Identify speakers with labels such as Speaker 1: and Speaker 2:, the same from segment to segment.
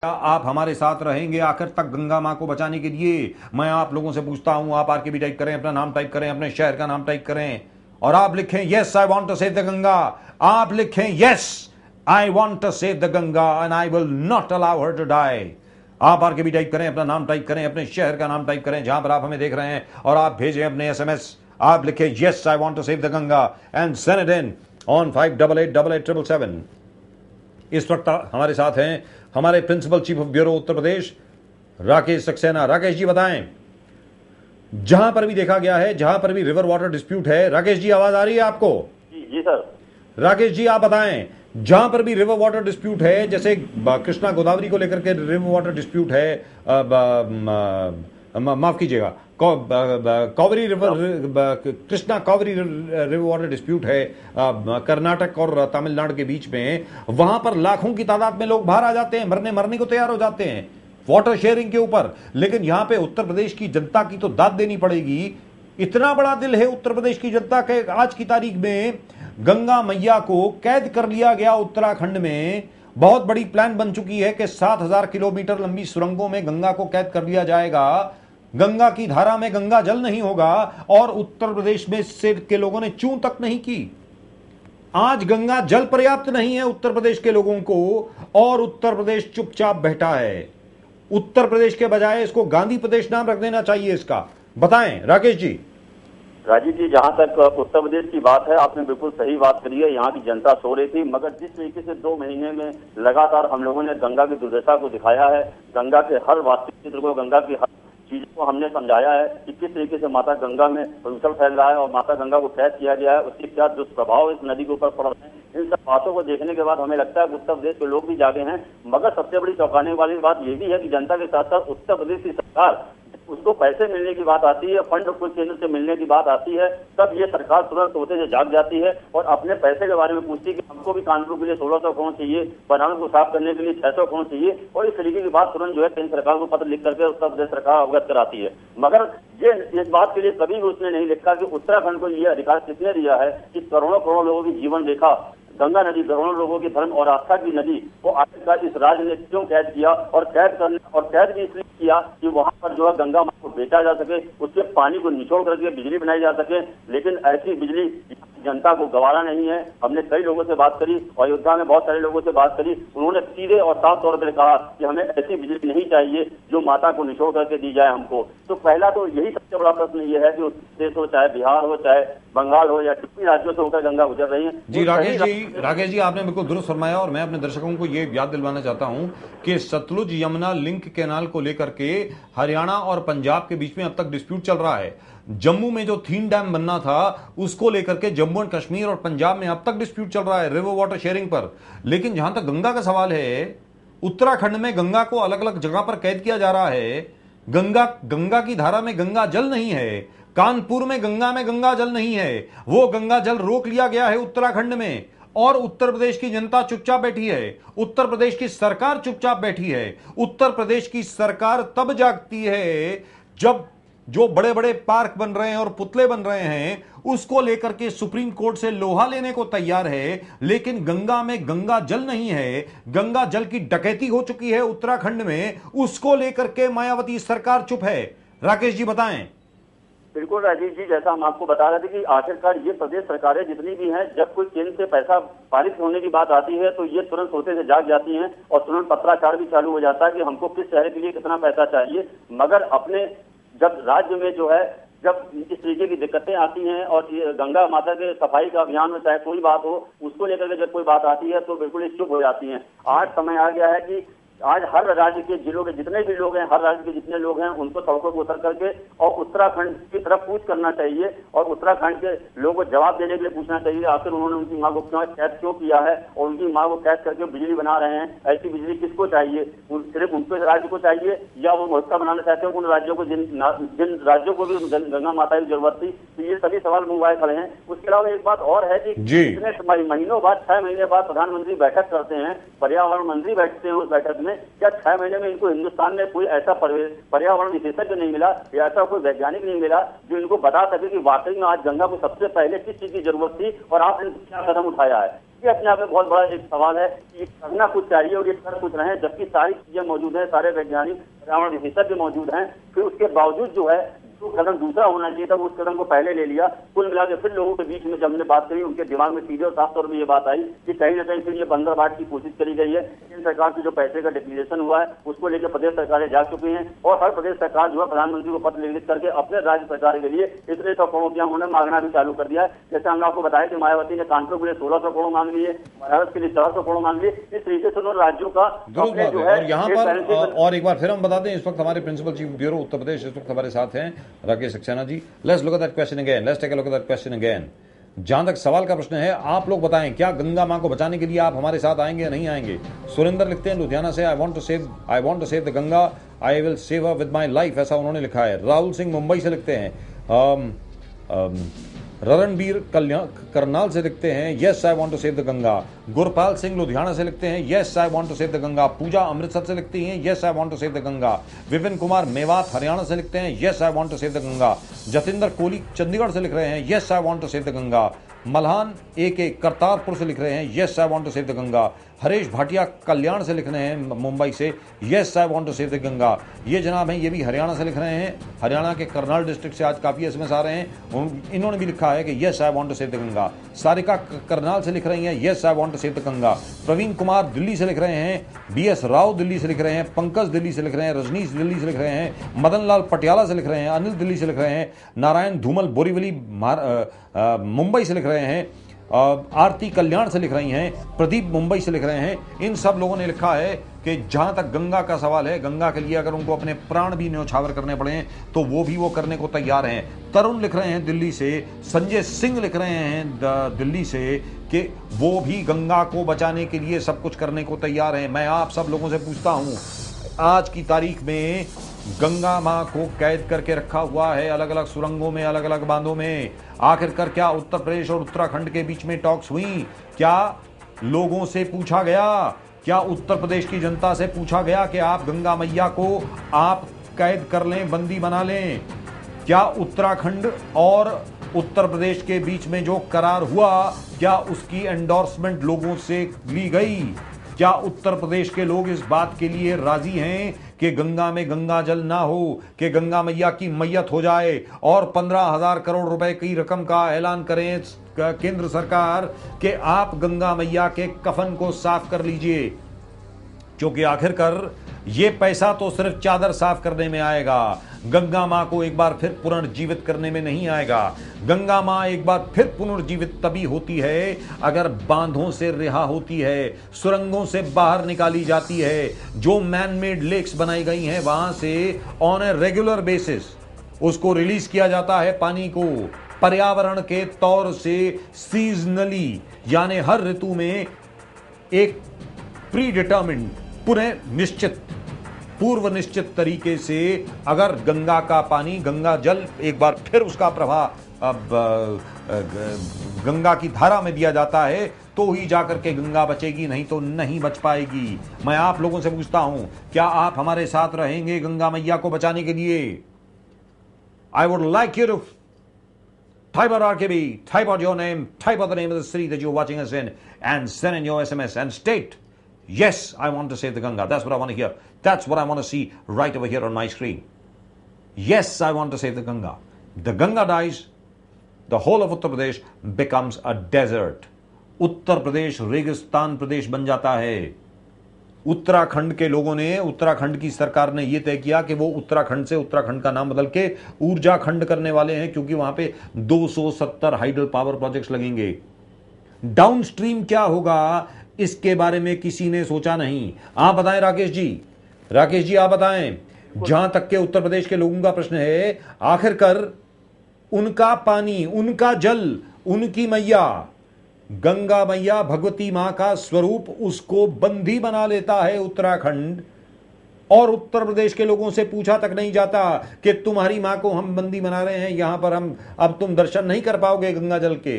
Speaker 1: क्या आप हमारे साथ रहेंगे आखिर तक गंगा मां को बचाने के लिए? मैं आप लोगों से पूछता हूं, आप आरकेबी टाइप करें, अपना नाम टाइप करें, अपने शहर का नाम टाइप करें और आप लिखें yes I want to save the Ganga. आप लिखें yes I want to save the Ganga and I will not allow her to die. आप आरकेबी टाइप करें, अपना नाम टाइप करें, अपने शहर का नाम टाइप करें जहां पर आप हमें देख रहे हैं और आप भेजें अपने एसएमएस। आप लिखें yes I want to save the Ganga and send it in on 58887777। इस वक्त हमारे साथ हैं हमारे principal chief of bureau Uttar Pradesh Rakesh Saxena. Rakesh ji बताएं, जहां पर भी देखा गया है, जहां पर भी रिवर वाटर डिस्प्यूट है, राकेश जी आवाज आ रही है आपको?
Speaker 2: जी सर।
Speaker 1: राकेश जी आप बताएं, जहां पर भी रिवर वाटर डिस्प्यूट है, जैसे कृष्णा गोदावरी को लेकर के रिवर वाटर डिस्प्यूट है, माफ कीजिएगा, Kaveri river, Krishna Kaveri river water dispute है कर्नाटक और तमिलनाडु के बीच में, वहां पर लाखों की तादाद में लोग बाहर आ जाते हैं, मरने को तैयार हो जाते हैं वाटर शेयरिंग के ऊपर। लेकिन यहां पे उत्तर प्रदेश की जनता की तो दाद देनी पड़ेगी। इतना बड़ा दिल है उत्तर प्रदेश की जनता के, आज की तारीख में गंगा मैया को कैद कर लिया गया उत्तराखंड में। बहुत बड़ी प्लान बन चुकी है कि 7000 किलोमीटर लंबी सुरंगों में गंगा को कैद कर लिया जाएगा। गंगा की धारा में गंगा जल नहीं होगा और उत्तर प्रदेश में से के लोगों ने चूं तक नहीं की। आज गंगा जल पर्याप्त नहीं है उत्तर प्रदेश के लोगों को और उत्तर प्रदेश चुपचाप बैठा है। उत्तर प्रदेश के बजाय इसको गांधी प्रदेश नाम रख देना चाहिए इसका। बताएं राकेश जी।
Speaker 2: राजीव जी, जहां तक उत्तर प्रदेश की बात है, आपने बिल्कुल सही बात करी है। यहाँ की जनता सो रही थी, मगर जिस तरीके से 2 महीने में लगातार हम लोगों ने गंगा की दुर्दशा को दिखाया है, गंगा के हर वास्तविक चित्र को, गंगा की हर चीज को हमने समझाया है कि किस तरीके से माता गंगा में प्रदूषण फैल रहा है और माता गंगा को कैद किया गया है, उसके क्या दुष्प्रभाव इस नदी के ऊपर पड़ रहे हैं। इन सब बातों को देखने के बाद हमें लगता है कि उत्तर प्रदेश के लोग भी जागे हैं। मगर सबसे बड़ी चौंकाने वाली बात यह भी है कि जनता के साथ साथ उत्तर प्रदेश की सरकार, उसको पैसे मिलने की बात आती है, फंड कुछ केंद्र से मिलने की बात आती है, तब ये सरकार तुरंत सोते से जाग जाती है और अपने पैसे के बारे में पूछती है कि हमको भी कानपुर के लिए 1600 करोड़ चाहिए, बनारस को साफ करने के लिए 600 करोड़ चाहिए, और इस तरीके की बात तुरंत जो है केंद्र सरकार को पत्र लिख करके उत्तर प्रदेश सरकार अवगत कराती है। मगर ये इस बात के लिए कभी भी उसने नहीं लिखा कि उत्तराखंड को ये अधिकार किसने दिया है कि करोड़ों करोड़ लोगों की जीवन रेखा गंगा नदी, करोड़ों लोगों की धर्म और आस्था की नदी को आखिरकार इस राज्य ने क्यों कैद किया, और कैद भी इसलिए किया कि वहां पर जो है गंगा मां को बेचा जा सके, उसके पानी को निचोड़ करके बिजली बनाई जा सके। लेकिन ऐसी बिजली जनता को गवारा नहीं है। हमने कई लोगों से बात करी, अयोध्या में बहुत सारे लोगों से बात करी, उन्होंने सीधे और साफ तौर पर कहा कि हमें ऐसी बिजली नहीं चाहिए जो माता को निचोड़ करके दी जाए हमको। तो पहला तो यही सबसे बड़ा प्रश्न ये है कि उत्तर प्रदेश हो, चाहे बिहार हो, चाहे बंगाल हो, या किसी राज्यों से होकर गंगा गुजर रही है।
Speaker 1: जी राकेश जी आपने बिल्कुल दुरुस्त फरमाया और मैं अपने दर्शकों को ये याद दिलवाना चाहता हूं कि सतलुज यमुना लिंक कैनाल को लेकर के हरियाणा और पंजाब के बीच में अब तक डिस्प्यूट चल रहा है। जम्मू में जो थीन डैम बनना था उसको लेकर के जम्मू एंड कश्मीर और पंजाब में अब तक डिस्प्यूट चल रहा है रिवर वाटर शेयरिंग पर। लेकिन जहां तक गंगा का सवाल है, उत्तराखंड में गंगा को अलग अलग जगह पर कैद किया जा रहा है। गंगा की धारा में गंगा जल नहीं है, कानपुर में गंगा जल नहीं है, वो गंगा जल रोक लिया गया है उत्तराखंड में और उत्तर प्रदेश की जनता चुपचाप बैठी है, उत्तर प्रदेश की सरकार चुपचाप बैठी है। उत्तर प्रदेश की सरकार तब जागती है जब जो बड़े बड़े पार्क बन रहे हैं और पुतले बन रहे हैं उसको लेकर के सुप्रीम कोर्ट से लोहा लेने को तैयार है, लेकिन गंगा में गंगा जल नहीं है, गंगा जल की डकैती हो चुकी है उत्तराखंड में, उसको लेकर के मायावती सरकार चुप है। राकेश जी बताएं।
Speaker 2: बिल्कुल राजीव जी, जैसा हम आपको बता रहे थे कि आखिरकार ये प्रदेश सरकारें जितनी भी हैं, जब कोई केंद्र से पैसा पारित होने की बात आती है तो ये तुरंत सोते से जाग जाती हैं और तुरंत पत्राचार भी चालू हो जाता है कि हमको किस शहर के लिए कितना पैसा चाहिए। मगर अपने जब राज्य में जो है जब इस तरीके की दिक्कतें आती हैं और गंगा माता के सफाई का अभियान में चाहे कोई बात हो, उसको लेकर के जब कोई बात आती है तो बिल्कुल चुप हो जाती हैं। आज समय आ गया है कि आज हर राज्य के जिलों के जितने भी लोग हैं, हर राज्य के जितने लोग हैं, उनको सड़कों पर उतर करके और उत्तराखंड की तरफ कूच करना चाहिए और उत्तराखंड के लोगों को जवाब देने के लिए पूछना चाहिए आखिर उन्होंने उनकी मां को कैद क्यों किया है और उनकी मां को कैद करके बिजली बना रहे हैं। ऐसी बिजली किसको चाहिए? सिर्फ उनके राज्य को चाहिए या वो महोत्सव बनाना चाहते हैं उन राज्यों को जिन राज्यों को भी गंगा माता की जरूरत थी? तो ये सभी सवाल मंगवाए खड़े हैं। उसके अलावा एक बात और है कि इतने महीनों बाद, 6 महीने बाद प्रधानमंत्री बैठक करते हैं, पर्यावरण मंत्री बैठते हैं उस बैठक में, में, क्या 6 महीने में इनको हिंदुस्तान में कोई ऐसा पर्यावरण विशेषज्ञ नहीं मिला या ऐसा कोई वैज्ञानिक नहीं मिला जो इनको बता सके कि वाकई में आज गंगा को सबसे पहले किस चीज की जरूरत थी और आपने क्या कदम उठाया है? ये अपने आप में बहुत बड़ा एक सवाल है कि करना कुछ चाहिए और ये कर कुछ रहे हैं, जबकि सारी चीजें मौजूद है, सारे वैज्ञानिक पर्यावरण विशेषज्ञ मौजूद हैं, फिर उसके बावजूद जो है जो कदम दूसरा होना चाहिए था उस कदम को पहले ले लिया। कुल मिला के फिर लोगों के बीच में जब हमने बात करी, उनके दिमाग में सीधे और साफ तौर पर ये बात आई कि कहीं ना कहीं फिर ये बंदरबाट की कोशिश करी गई है। केंद्र सरकार की जो पैसे का डिक्लेरेशन हुआ है उसको लेकर प्रदेश सरकारें जा चुकी हैं और हर प्रदेश सरकार जो है प्रधानमंत्री को पत्र लिखित करके अपने राज्य सरकार के लिए इतने 100 करोड़ रुपया उन्होंने मांगना भी चालू कर दिया है। जैसे हमने आपको बताया कि मायावती ने कानपुर के लिए 1600 करोड़ मांग लिए, बनारस के लिए 400 करोड़ मांग लिए। इस तरीके से उन्होंने राज्यों का जो है
Speaker 1: यहाँ पर और एक बार फिर हम बता दें, इस वक्त हमारे principal chief bureau Uttar Pradesh इस वक्त हमारे साथ हैं Rakesh Saxena ji. Let's look at that question again, let's take a look at that question again. जहां तक सवाल का प्रश्न है, आप लोग बताएं, क्या गंगा मां को बचाने के लिए आप हमारे साथ आएंगे या नहीं आएंगे? सुरेंद्र लिखते हैं लुधियाना से, I want to save the Ganga, I will save her with my life, ऐसा उन्होंने लिखा है। राहुल सिंह मुंबई से लिखते हैं। रणबीर करनाल से लिखते हैं, yes I want to save the Ganga. Gurpal Singh Ludhiana से लिखते हैं, yes I want to save the Ganga. Puja Amritsar से लिखती हैं, yes I want to save the Ganga. Vipin Kumar Mewat Haryana से लिखते हैं, yes I want to save the Ganga. Jatinder Kohli Chandigarh से लिख रहे हैं, yes I want to save the Ganga. Malhan AK Kartarpur से लिख रहे हैं, yes I want to save the Ganga. Harish Bhatia Kalyan से लिख रहे हैं मुंबई से, yes I want to save the Ganga. ये जनाब हैं, ये भी हरियाणा से लिख रहे हैं, हरियाणा के करनाल डिस्ट्रिक्ट से आज काफी SMS आ रहे हैं। इन्होंने भी लिखा है कि yes I want to save the Ganga. Sarika Karnal से लिख रही हैं, yes I want to save the Ganga. Praveen Kumar Delhi से लिख रहे हैं, BS राव दिल्ली से लिख रहे हैं, पंकज दिल्ली से लिख रहे हैं, रजनीश दिल्ली से लिख रहे हैं, मदन लाल पटियाला से लिख रहे हैं, अनिल दिल्ली से लिख रहे हैं, नारायण धूमल बोरीवली मुंबई से लिख रहे हैं, आरती कल्याण से लिख रही हैं, प्रदीप मुंबई से लिख रहे हैं। इन सब लोगों ने लिखा है कि जहां तक गंगा का सवाल है, गंगा के लिए अगर उनको अपने प्राण भी न्यौछावर करने पड़े तो वो भी वो करने को तैयार हैं। तरुण लिख रहे हैं दिल्ली से, संजय सिंह लिख रहे हैं दिल्ली से कि वो भी गंगा को बचाने के लिए सब कुछ करने को तैयार हैं। मैं आप सब लोगों से पूछता हूं, आज की तारीख में गंगा मां को कैद करके रखा हुआ है अलग अलग सुरंगों में, अलग अलग बांधों में। आखिरकार क्या उत्तर प्रदेश और उत्तराखंड के बीच में टॉक्स हुई? क्या लोगों से पूछा गया, क्या उत्तर प्रदेश की जनता से पूछा गया कि आप गंगा मैया को आप कैद कर लें, बंदी बना लें? क्या उत्तराखंड और उत्तर प्रदेश के बीच में जो करार हुआ, क्या उसकी एंडोर्समेंट लोगों से ली गई? क्या उत्तर प्रदेश के लोग इस बात के लिए राजी हैं कि गंगा में गंगा जल ना हो, कि गंगा मैया की मैयत हो जाए और 15,000 करोड़ रुपए की रकम का ऐलान करें केंद्र सरकार कि आप गंगा मैया के कफन को साफ कर लीजिए? क्योंकि आखिरकार ये पैसा तो सिर्फ चादर साफ करने में आएगा, गंगा मां को एक बार फिर पुनर्जीवित करने में नहीं आएगा। गंगा मां एक बार फिर पुनर्जीवित तभी होती है अगर बांधों से रिहा होती है, सुरंगों से बाहर निकाली जाती है, जो मैन मेड लेक्स बनाई गई हैं वहां से ऑन ए रेगुलर बेसिस उसको रिलीज किया जाता है पानी को, पर्यावरण के तौर से सीजनली, यानी हर ऋतु में एक प्री डिटर्मिन्ड, पूर्व निश्चित तरीके से अगर गंगा का पानी, गंगा जल एक बार फिर उसका प्रवाह अब गंगा की धारा में दिया जाता है तो ही जाकर के गंगा बचेगी, नहीं तो नहीं बच पाएगी। मैं आप लोगों से पूछता हूं, क्या आप हमारे साथ रहेंगे गंगा मैया को बचाने के लिए? I would like you to type out RKB, type out your name, type out the name of the city that you're watching us in, and send in your SMS and state, yes, I want to save the Ganga. That's what I want to hear. That's what I want to see right over here on my screen. Yes, I want to save the Ganga. The Ganga dies, the whole of Uttar Pradesh becomes a desert. Uttar Pradesh रेगिस्तान प्रदेश बन जाता है। उत्तराखंड के लोगों ने, उत्तराखंड की सरकार ने यह तय किया कि वो उत्तराखंड से उत्तराखंड का नाम बदल के ऊर्जा खंड करने वाले हैं, क्योंकि वहां पे 270 हाइडल पावर प्रोजेक्ट्स लगेंगे। डाउनस्ट्रीम क्या होगा इसके बारे में किसी ने सोचा नहीं। आप बताएं राकेश जी, राकेश जी आप बताएं। जहां तक के उत्तर प्रदेश के लोगों का प्रश्न है, आखिरकार उनका पानी, उनका जल, उनकी मैया, गंगा मैया भगवती मां का स्वरूप, उसको बंदी बना लेता है उत्तराखंड, और उत्तर प्रदेश के लोगों से पूछा तक नहीं जाता कि तुम्हारी मां को हम बंदी बना रहे हैं, यहां पर हम अब तुम दर्शन नहीं कर पाओगे गंगा जल के।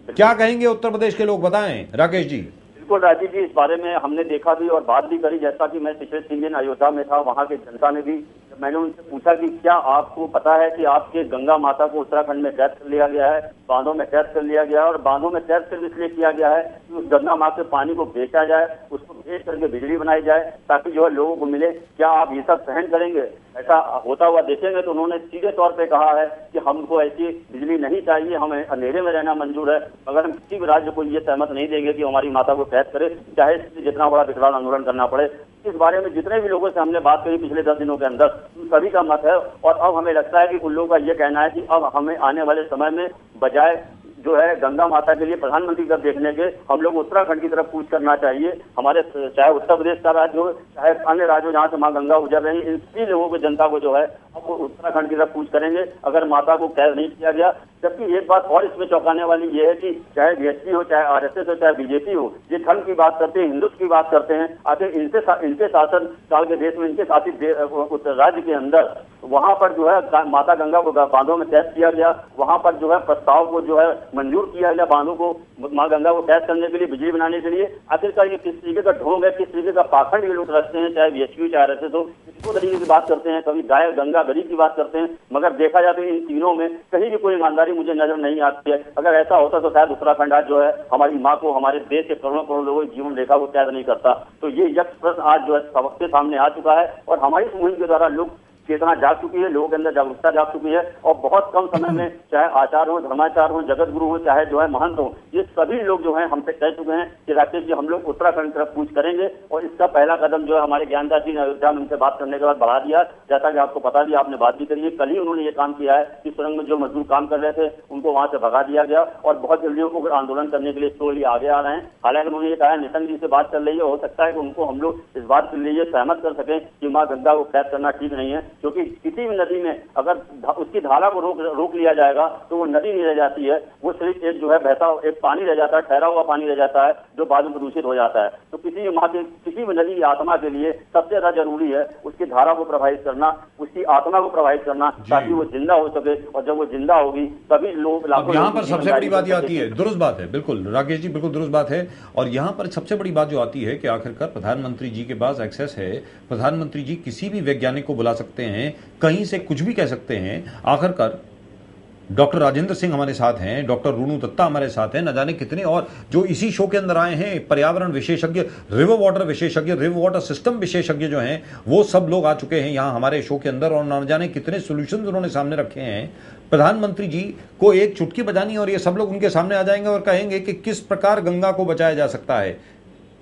Speaker 1: क्या कहेंगे उत्तर प्रदेश के लोग, बताएं राकेश जी।
Speaker 2: बिल्कुल राजीव जी, इस बारे में हमने देखा भी और बात भी करी। जैसा कि मैं पिछले 3 दिन अयोध्या में था, वहां के जनता ने भी, मैंने उनसे पूछा कि क्या आपको पता है कि आपके गंगा माता को उत्तराखंड में कैद कर लिया गया है, बांधों में कैद कर लिया गया है, और बांधों में कैद कर इसलिए किया गया है कि उस गंगा माँ के पानी को बेचा जाए, उसको बेच करके बिजली बनाई जाए ताकि जो है लोगों को मिले। क्या आप ये सब सहन करेंगे? ऐसा होता हुआ देखेंगे? तो उन्होंने सीधे तौर पे कहा है कि हमको ऐसी बिजली नहीं चाहिए, हमें अंधेरे में रहना मंजूर है, मगर हम किसी भी राज्य को ये सहमत नहीं देंगे कि हमारी माता को कैद करे, चाहे जितना बड़ा विकराल आंदोलन करना पड़े। इस बारे में जितने भी लोगों से हमने बात करी पिछले 10 दिनों के अंदर, उन सभी का मत है। और अब हमें लगता है कि उन लोगों का ये कहना है कि अब हमें आने वाले समय में बजाय जो है गंगा माता के लिए प्रधानमंत्री का देखने के, हम लोग उत्तराखंड की तरफ कूच करना चाहिए। हमारे चाहे उत्तर प्रदेश का राज्य हो, चाहे अन्य राज्य जहाँ से माँ गंगा गुजर रही, इन सभी लोगों को, जनता को जो है अब उत्तराखंड की तरफ कूच करेंगे अगर माता को कैद नहीं किया गया। जबकि एक बात और इसमें चौंकाने वाली ये है कि चाहे बीएसपी हो, चाहे आरएसएस हो, चाहे बीजेपी हो, ये धर्म की बात करते हैं, हिंदुत्व की बात करते हैं। आखिर इनके शासन काल के देश में, इनके शासित राज्य के अंदर, वहां पर जो है माता गंगा को बांधों में कैद किया गया, वहां पर जो है प्रस्ताव को जो है मंजूर किया गया, बांधों को, माँ गंगा को कैद करने के लिए, बिजली बनाने के लिए। आखिरकार ये किस तरीके का ढोंग है, किस तरीके का पाखंड ये लोग रखते हैं, चाहे बीएसपी चाहे आरएसएस हो, इसको तरीके की बात करते हैं, कभी गाय गंगा गरीब की बात करते हैं। मगर देखा जाए तो इन तीनों में कहीं भी कोई ईमानदारी मुझे नजर नहीं आती है। अगर ऐसा होता तो शायद उत्तराखंड आज जो है हमारी माँ को, हमारे देश के करोड़ों करोड़ लोगों की जीवन रेखा को कैद नहीं करता। तो ये यक्ष प्रश्न आज जो है सबके सामने आ चुका है और हमारी इस मुहिम के द्वारा लोग चेतना जाग चुकी है, लोगों के अंदर जागरूकता जाग चुकी है। और बहुत कम समय में, चाहे आचार्य हो, धर्माचार्य हो, जगत गुरु हो, चाहे जो है महंत हो, ये सभी लोग जो है हमसे कह चुके हैं कि राकेश जी हम लोग उत्तराखंड तरफ कूच करेंगे। और इसका पहला कदम जो है हमारे ज्ञानदास जी ने अयोध्या में उनसे बात करने के बाद बढ़ा दिया। जैसा कि आपको पता भी, आपने बात भी करी है, कल ही उन्होंने ये काम किया है कि सुरंग में जो मजदूर काम कर रहे थे उनको वहां से भगा दिया गया और बहुत जल्दी वो आंदोलन करने के लिए स्लोली आगे आ रहे हैं। हालांकि उन्होंने ये कहा, निशंक जी से बात चल रही है, हो सकता है कि उनको हम लोग इस बात के लिए सहमत कर सकें कि माँ गंगा को कैद करना ठीक नहीं है, क्योंकि किसी भी नदी में अगर उसकी धारा को रोक लिया जाएगा तो वो नदी नहीं रह जाती है, वो सिर्फ एक जो है बहता एक पानी रह जाता है, ठहरा हुआ पानी रह जाता है जो बाद में प्रदूषित हो जाता है। तो किसी भी माँ के, किसी भी नदी की आत्मा के लिए सबसे ज्यादा जरूरी है उसकी धारा को प्रभावित करना, उसकी आत्मा को प्रभावित करना, ताकि वो जिंदा हो सके। और जब वो जिंदा होगी तभी लोग,
Speaker 1: यहाँ पर सबसे बड़ी बात ये आती है, दुरुस्त बात है, बिल्कुल राकेश जी, बिल्कुल दुरुस्त बात है। और यहाँ पर सबसे बड़ी बात जो आती है कि आखिरकार प्रधानमंत्री जी के पास एक्सेस है, प्रधानमंत्री जी किसी भी वैज्ञानिक को बुला सकते हैं, कहीं से कुछ भी कह सकते हैं। आखिरकार डॉक्टर राजेंद्र सिंह हमारे साथ हैं, डॉक्टर रूनू दत्ता हमारे साथ हैं, न जाने कितने और जो इसी शो के अंदर आए हैं, पर्यावरण विशेषज्ञ, रिवर वाटर विशेषज्ञ, रिवर वाटर सिस्टम विशेषज्ञ जो हैं, वो सब लोग आ चुके हैं यहाँ हमारे शो के अंदर और न जाने कितने सोल्यूशन उन्होंने सामने रखे हैं। प्रधानमंत्री जी को एक चुटकी बजानी और ये सब लोग उनके सामने आ जाएंगे और कहेंगे कि किस प्रकार गंगा को बचाया जा सकता है।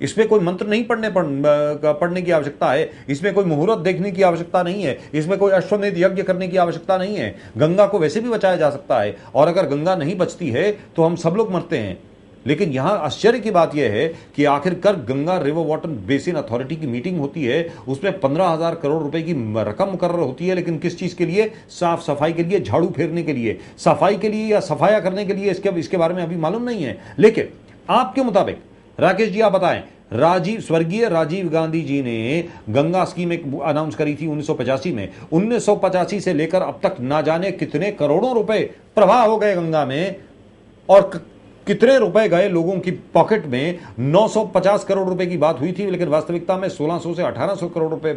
Speaker 1: इसमें कोई मंत्र नहीं पढ़ने की आवश्यकता है, इसमें कोई मुहूर्त देखने की आवश्यकता नहीं है, इसमें कोई अश्वमेध यज्ञ करने की आवश्यकता नहीं है। गंगा को वैसे भी बचाया जा सकता है और अगर गंगा नहीं बचती है तो हम सब लोग मरते हैं। लेकिन यहां आश्चर्य की बात यह है कि आखिरकार Ganga river water basin authority की मीटिंग होती है, उसमें 15,000 करोड़ रुपए की रकम मुकर्रर होती है, लेकिन किस चीज के लिए? साफ सफाई के लिए, झाड़ू फेरने के लिए, सफाई के लिए या सफाया करने के लिए, इसके बारे में अभी मालूम नहीं है। लेकिन आपके मुताबिक राकेश जी आप बताएं, स्वर्गीय राजीव गांधी जी ने गंगा स्कीम एक अनाउंस करी थी 1985 में, 1985 से लेकर अब तक ना जाने कितने करोड़ों रुपए प्रवाह हो गए गंगा में और कितने रुपए गए लोगों की पॉकेट में। 950 करोड़ रुपए की बात हुई थी, लेकिन वास्तविकता में 1600 से 1800 करोड़ रुपए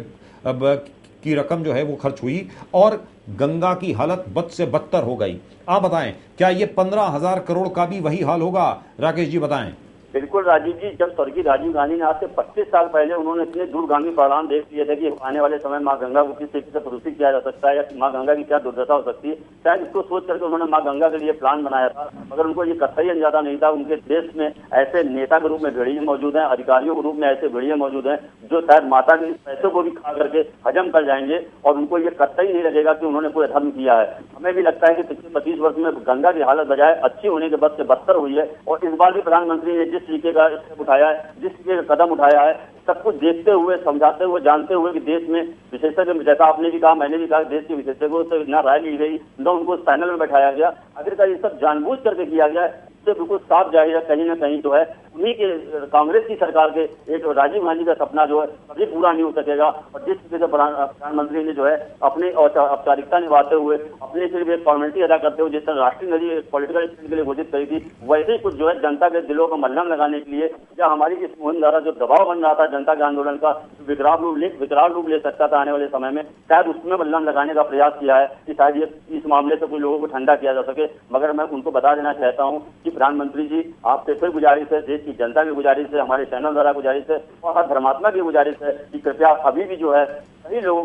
Speaker 1: की रकम जो है वो खर्च हुई और गंगा की हालत बद से बदतर हो गई। आप बताएं, क्या ये 15,000 करोड़ का भी वही हाल होगा? राकेश जी बताएं।
Speaker 2: बिल्कुल राजीव जी, जब स्वर्गीय राजीव गांधी ने आज से 25 साल पहले उन्होंने इतने दूरगामी परिणाम देख लिए थे कि आने वाले समय माँ गंगा को किस तरीके से प्रदूषित किया जा सकता है या माँ गंगा की क्या दुर्दशा हो सकती है, शायद इसको सोच करके उन्होंने माँ गंगा के लिए प्लान बनाया था। मगर उनको ये कतई अंदाजा नहीं था उनके देश में ऐसे नेता के रूप में भेड़िए मौजूद हैं, अधिकारियों के रूप में ऐसे भेड़िए मौजूद हैं जो शायद माता के पैसों को भी खा करके हजम कर जाएंगे और उनको ये कतई नहीं लगेगा कि उन्होंने कोई धर्म किया है। हमें भी लगता है कि पिछले 25 वर्ष में गंगा की हालत बजाय अच्छी होने के बद से बदतर हुई है। और इस बार भी प्रधानमंत्री ने जिस तरीके का उठाया है, जिस तरीके का कदम उठाया है, सब कुछ देखते हुए, समझाते हुए, जानते हुए कि देश में विशेषज्ञ, जैसा आपने भी कहा, मैंने भी कहा, देश के विशेषज्ञों से न राय ली गई, न उनको उस पैनल में बैठाया गया। आखिरकार ये सब जानबूझ करके किया गया है। उससे बिल्कुल साफ जाहिर है कहीं ना कहीं जो है उन्हीं के कांग्रेस की सरकार के एक राजीव गांधी का सपना जो है कभी पूरा नहीं हो सकेगा। और जिस तरीके से प्रधानमंत्री ने जो है अपनी औपचारिकता निभाते हुए अपने सिर्फ एक फॉर्मेलिटी अदा करते हुए जिस तरह राष्ट्रीय नदी पॉलिटिकल स्टैंड के लिए घोषित करी थी, वैसे ही कुछ जो है जनता के दिलों को मल्लम लगाने के लिए या हमारी इस मुहिम द्वारा जो दबाव बन रहा था जनता के आंदोलन का विकराल रूप ले सकता था आने वाले समय में, शायद उसमें मल्लम लगाने का प्रयास किया है कि शायद ये इस मामले से कुछ लोगों को ठंडा किया जा सके। मगर मैं उनको बता देना चाहता हूँ कि प्रधानमंत्री जी आपसे फिर गुजारिश है, देश की जनता की गुजारिश है, हमारे चैनल द्वारा गुजारिश है और हर धर्मात्मा की गुजारिश है कि कृपया अभी भी जो है सही लोगों